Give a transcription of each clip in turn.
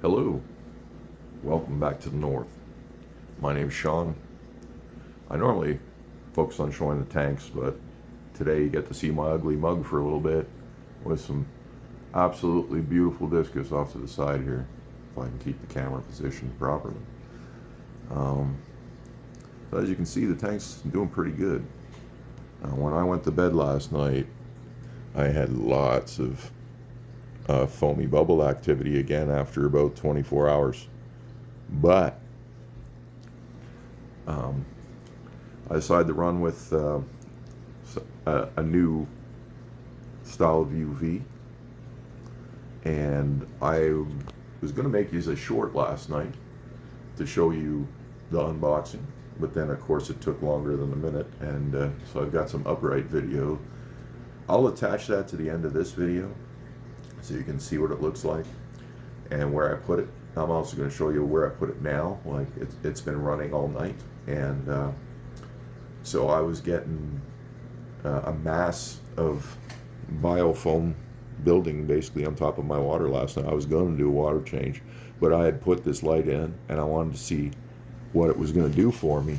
Hello, welcome back to the North. My name's Sean. I normally focus on showing the tanks, but today you get to see my ugly mug for a little bit with some absolutely beautiful discus off to the side here, if I can keep the camera positioned properly. Um, but as you can see, the tank's doing pretty good. When I went to bed last night, I had lots of foamy bubble activity again after about 24 hours. But I decided to run with a new style of UV, and I was going to make these a short last night to show you the unboxing, but then of course it took longer than a minute, and so I've got some upright video. I'll attach that to the end of this video so you can see what it looks like and where I put it. I'm also going to show you where I put it now. Like it's been running all night, and so I was getting a mass of biofoam building basically on top of my water last night. I was going to do a water change, but I had put this light in and I wanted to see what it was going to do for me.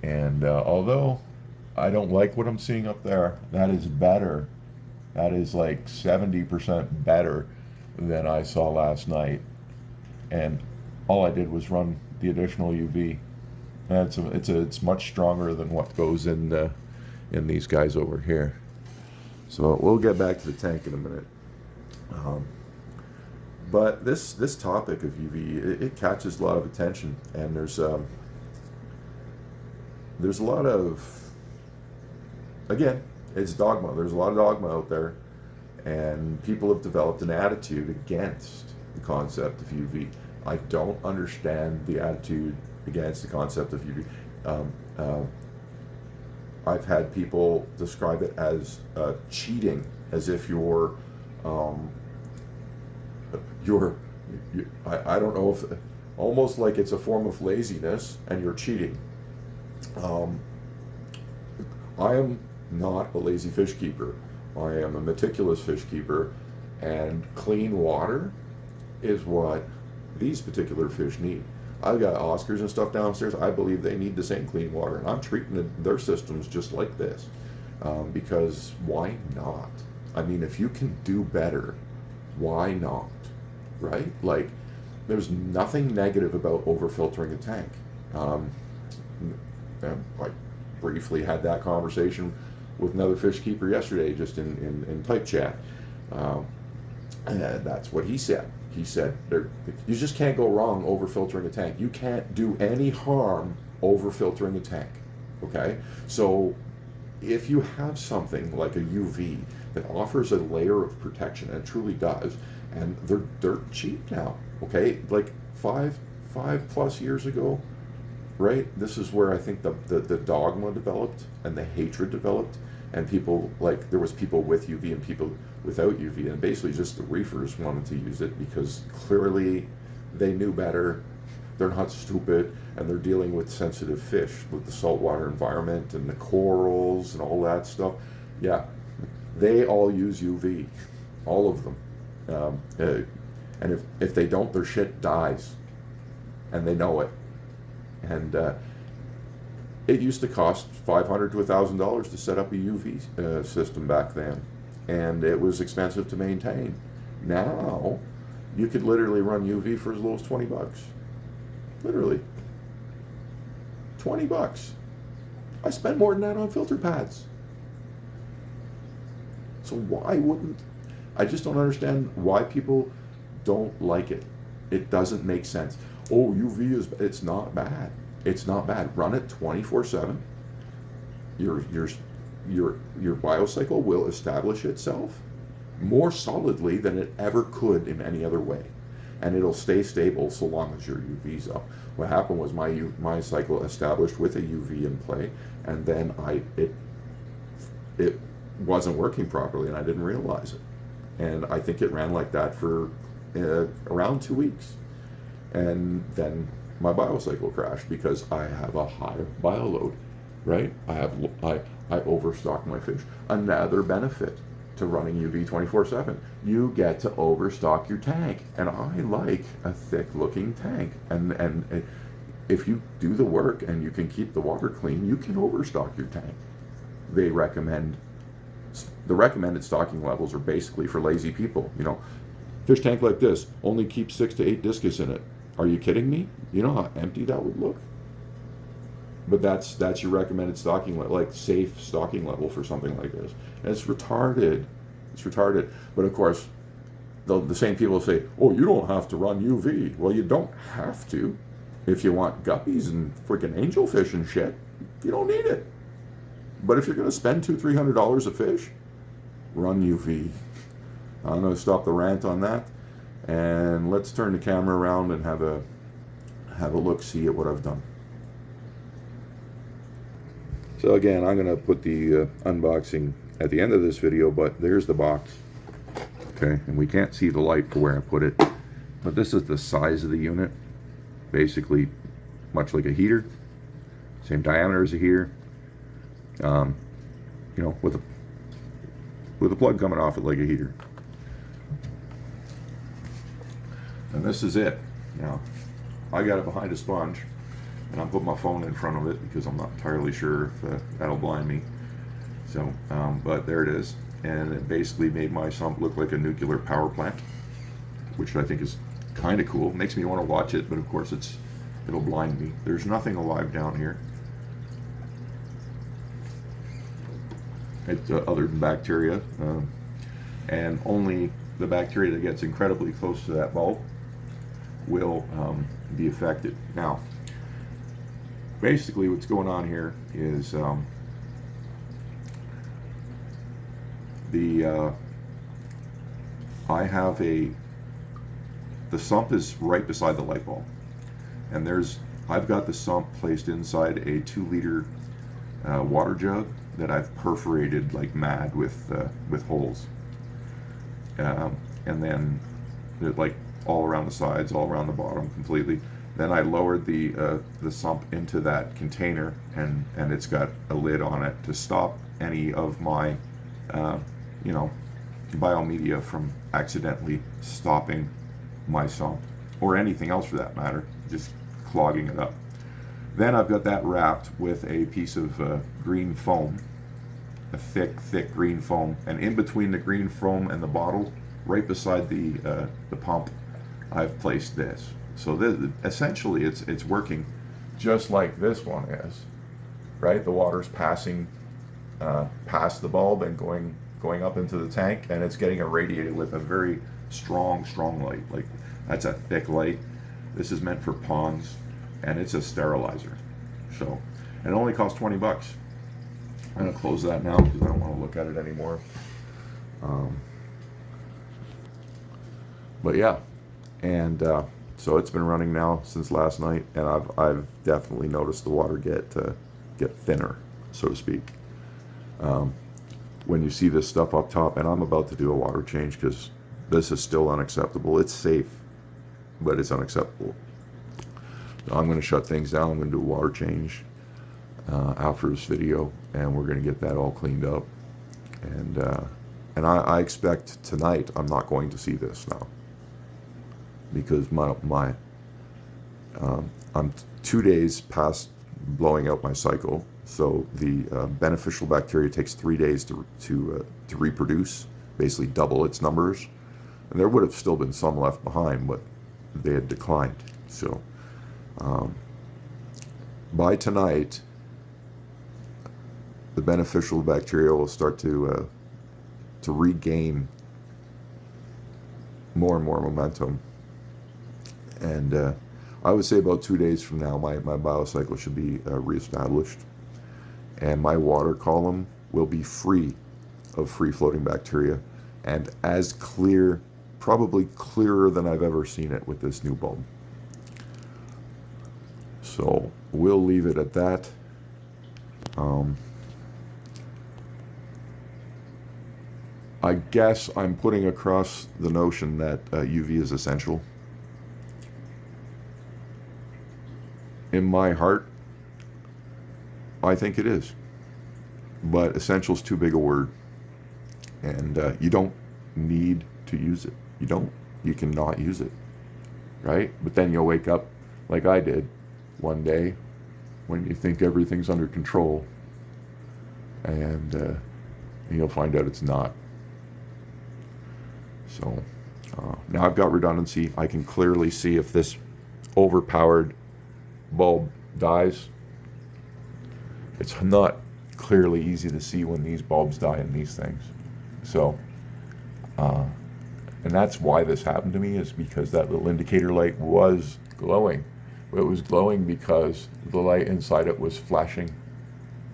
And although I don't like what I'm seeing up there, that is better. That is like 70% better than I saw last night. And all I did was run the additional UV. And it's much stronger than what goes in these guys over here. So we'll get back to the tank in a minute. But this topic of UV, it catches a lot of attention, and there's a lot of, again, it's dogma. There's a lot of dogma out there, and people have developed an attitude against the concept of UV. I don't understand the attitude against the concept of UV. I've had people describe it as cheating, as if I don't know, if almost like it's a form of laziness and you're cheating. I am not a lazy fish keeper. I am a meticulous fish keeper, and clean water is what these particular fish need. I've got Oscars and stuff downstairs. I believe they need the same clean water, and I'm treating their systems just like this, because why not? I mean, if you can do better, why not, right? Like, there's nothing negative about overfiltering a tank. I briefly had that conversation with another fish keeper yesterday, just in type chat. And that's what he said. He said, you just can't go wrong over filtering a tank. You can't do any harm over filtering a tank, okay? So if you have something like a UV that offers a layer of protection, and it truly does, and they're cheap now, okay? Like five plus years ago, right? This is where I think the dogma developed and the hatred developed, and people, like, there was people with UV and people without UV, and basically just the reefers wanted to use it because clearly they knew better. They're not stupid, and they're dealing with sensitive fish with the saltwater environment and the corals and all that stuff. Yeah, they all use UV, all of them. And if they don't, their shit dies, and they know it. And it used to cost $500 to $1,000 to set up a UV system back then, and it was expensive to maintain. Now, you could literally run UV for as low as $20. Literally, $20. I spend more than that on filter pads. So why wouldn't? I just don't understand why people don't like it. It doesn't make sense. Oh, UV it's not bad. It's not bad. Run it 24/7. Your biocycle will establish itself more solidly than it ever could in any other way, and it'll stay stable so long as your UV's up. What happened was my cycle established with a UV in play, and then it wasn't working properly, and I didn't realize it. And I think it ran like that for around 2 weeks, and then my biocycle crashed because I have a high bioload, right? I overstock my fish. Another benefit to running UV 24/7. You get to overstock your tank, and I like a thick-looking tank. And if you do the work and you can keep the water clean, you can overstock your tank. The recommended stocking levels are basically for lazy people. You know, fish tank like this only keeps 6 to 8 discus in it. Are you kidding me? You know how empty that would look? But that's your recommended stocking level, like safe stocking level for something like this. And it's retarded. It's retarded. But of course, the same people say, oh, you don't have to run UV. Well, you don't have to. If you want guppies and freaking angelfish and shit, you don't need it. But if you're going to spend $200-300 a fish, run UV. I'm going to stop the rant on that, and let's turn the camera around and have a look, see at what I've done. So again, I'm going to put the unboxing at the end of this video, but there's the box. Okay, and we can't see the light for where I put it, but this is the size of the unit. Basically, much like a heater, same diameter as a heater. You know, with a plug coming off it like a heater. And this is it. Now, I got it behind a sponge, and I'm putting my phone in front of it because I'm not entirely sure if that'll blind me. So, but there it is. And it basically made my sump look like a nuclear power plant, which I think is kind of cool. Makes me want to watch it, but of course it'll blind me. There's nothing alive down here. Other than bacteria, and only the bacteria that gets incredibly close to that bulb will be affected. Now, basically what's going on here is I have the sump is right beside the light bulb, and I've got the sump placed inside a 2-liter water jug that I've perforated like mad with holes, and then like all around the sides, all around the bottom completely. Then I lowered the sump into that container, and it's got a lid on it to stop any of my you know, biomedia from accidentally stopping my sump, or anything else for that matter, just clogging it up. Then I've got that wrapped with a piece of green foam, a thick green foam, and in between the green foam and the bottle, right beside the pump, I've placed this. So this, essentially it's working just like this one is, right? The water's passing past the bulb and going up into the tank, and it's getting irradiated with a very strong light. Like, that's a thick light. This is meant for ponds, and it's a sterilizer. So, and it only costs 20 bucks. I'm gonna close that now because I don't want to look at it anymore. But yeah, and so it's been running now since last night, and I've definitely noticed the water get thinner, so to speak. When you see this stuff up top, and I'm about to do a water change because this is still unacceptable. It's safe, but it's unacceptable. So I'm going to shut things down. I'm going to do a water change after this video, and we're going to get that all cleaned up. And I expect tonight I'm not going to see this now, because I'm 2 days past blowing out my cycle. So the beneficial bacteria takes 3 days to reproduce, basically double its numbers. And there would have still been some left behind, but they had declined. So by tonight, the beneficial bacteria will start to regain more and more momentum. And I would say about 2 days from now, my biocycle should be reestablished. And my water column will be free of free-floating bacteria, and as clear, probably clearer than I've ever seen it with this new bulb. So we'll leave it at that. I guess I'm putting across the notion that UV is essential. In my heart, I think it is, but essential is too big a word. And you don't need to use it. You cannot use it, right? But then you'll wake up like I did one day when you think everything's under control, and you'll find out it's not. So now I've got redundancy. I can clearly see if this overpowered bulb dies. It's not clearly easy to see when these bulbs die in these things. So, and that's why this happened to me, is because that little indicator light was glowing. It was glowing because the light inside it was flashing.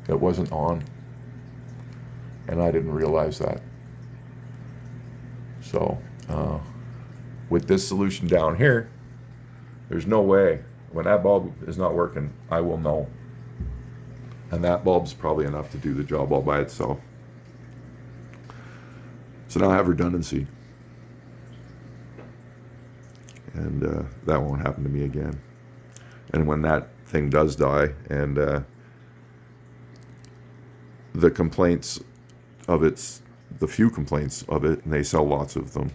It wasn't on. And I didn't realize that. So, with this solution down here, there's no way. When that bulb is not working, I will know. And that bulb's probably enough to do the job all by itself. So now I have redundancy. And that won't happen to me again. And when that thing does die, and the complaints of the few complaints of it, and they sell lots of them,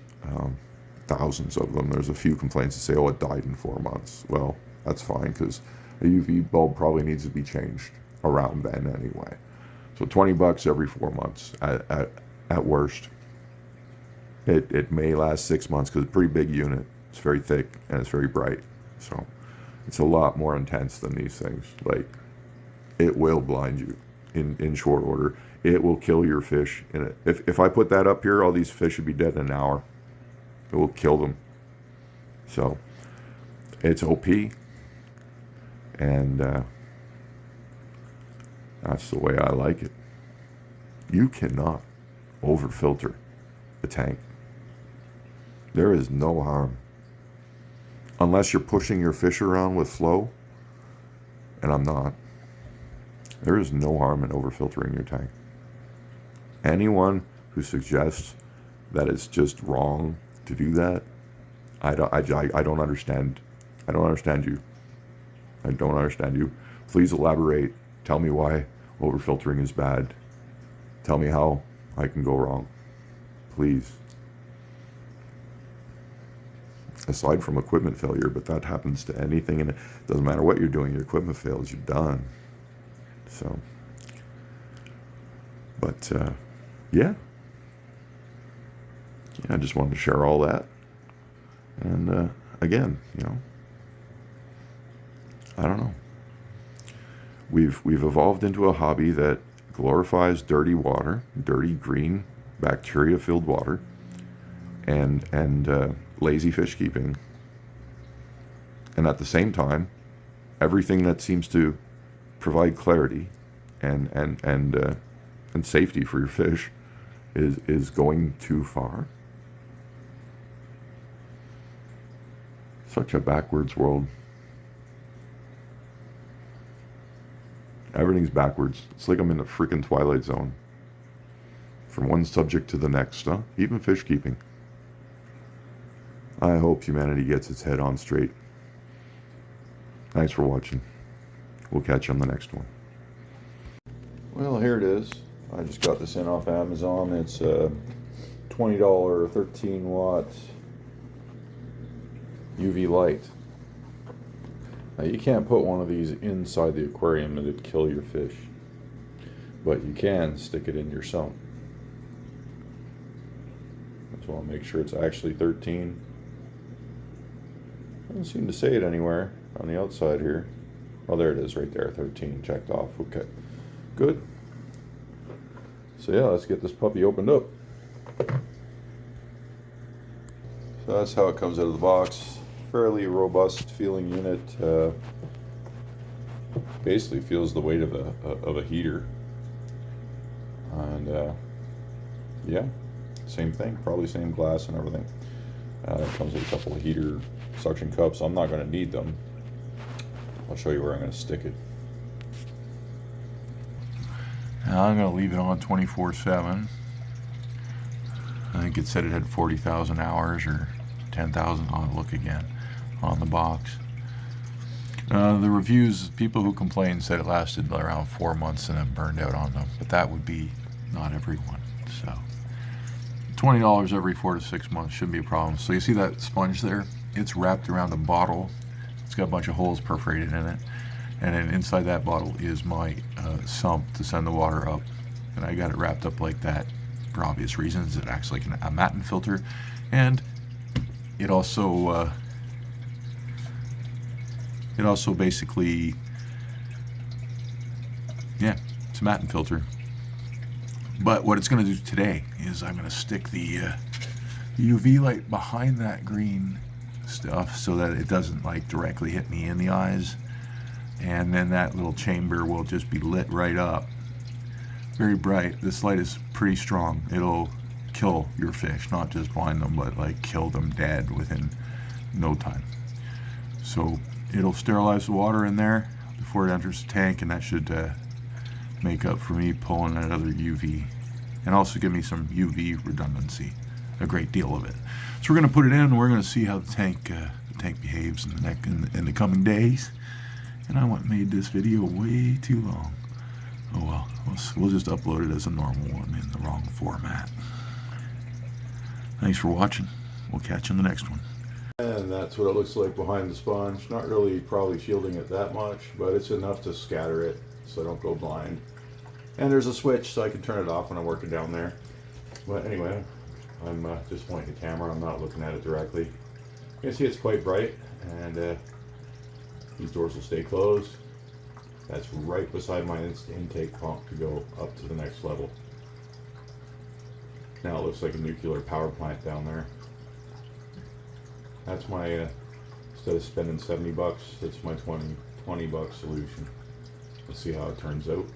thousands of them. There's a few complaints that say, oh, it died in 4 months. Well, that's fine, because a UV bulb probably needs to be changed around then anyway. So $20 every 4 months at worst. It may last 6 months because it's a pretty big unit. It's very thick and it's very bright. So it's a lot more intense than these things. Like, it will blind you in short order. It will kill your fish. If I put that up here, all these fish would be dead in an hour. It will kill them. So it's OP. And that's the way I like it. You cannot overfilter a tank. There is no harm. Unless you're pushing your fish around with flow, and I'm not. There is no harm in overfiltering your tank. Anyone who suggests that it's just wrong to do that, I don't understand. I don't understand you. I don't understand you. Please elaborate. Tell me why overfiltering is bad. Tell me how I can go wrong. Please. Aside from equipment failure, but that happens to anything, and it doesn't matter what you're doing, your equipment fails, you're done. So, but yeah, I just wanted to share all that. And again, I don't know. We've evolved into a hobby that glorifies dirty water, dirty green bacteria-filled water, and lazy fish keeping, and at the same time, everything that seems to provide clarity and safety for your fish is going too far. Such a backwards world. Everything's backwards. It's like I'm in the freaking Twilight Zone. From one subject to the next, huh? Even fish keeping. I hope humanity gets its head on straight. Thanks for watching. We'll catch you on the next one. Well, here it is. I just got this in off Amazon. It's a $20 13 watt UV light. Now, you can't put one of these inside the aquarium and it'd kill your fish, but you can stick it in your sump. I just want to make sure it's actually 13. Doesn't seem to say it anywhere on the outside here. Oh, there it is right there, 13 checked off. Okay, good. So yeah, let's get this puppy opened up. So that's how it comes out of the box. Fairly robust feeling unit. Basically feels the weight of a heater. And yeah, same thing, probably same glass and everything. It comes with a couple of heater suction cups. I'm not going to need them. I'll show you where I'm going to stick it. Now I'm going to leave it on 24/7. I think it said it had 40,000 hours or 10,000. I'll look again on the box. The reviews, people who complained said it lasted around 4 months and then burned out on them, but that would be not everyone. So $20 every 4 to 6 months shouldn't be a problem. So you see that sponge there? It's wrapped around a bottle. It's got a bunch of holes perforated in it. And then inside that bottle is my sump to send the water up. And I got it wrapped up like that for obvious reasons. It acts like a Matten filter. And it also basically, yeah, it's a Matten filter. But what it's going to do today is I'm going to stick the UV light behind that green stuff so that it doesn't like directly hit me in the eyes, and then that little chamber will just be lit right up, very bright. This light is pretty strong. It'll kill your fish, not just blind them, but like kill them dead within no time. So it'll sterilize the water in there before it enters the tank, and that should make up for me pulling that other UV, and also give me some UV redundancy, a great deal of it. So we're going to put it in, and we're going to see how the tank behaves in the coming days. And I made this video way too long. Oh well, we'll just upload it as a normal one in the wrong format. Thanks for watching. We'll catch you in the next one. And that's what it looks like behind the sponge. Not really probably shielding it that much, but it's enough to scatter it so I don't go blind. And there's a switch so I can turn it off when I'm working down there. But anyway, I'm just pointing the camera. I'm not looking at it directly. You can see it's quite bright, and these doors will stay closed. That's right beside my intake pump to go up to the next level. Now it looks like a nuclear power plant down there. That's my, instead of spending $70, that's my $20 solution. Let's see how it turns out.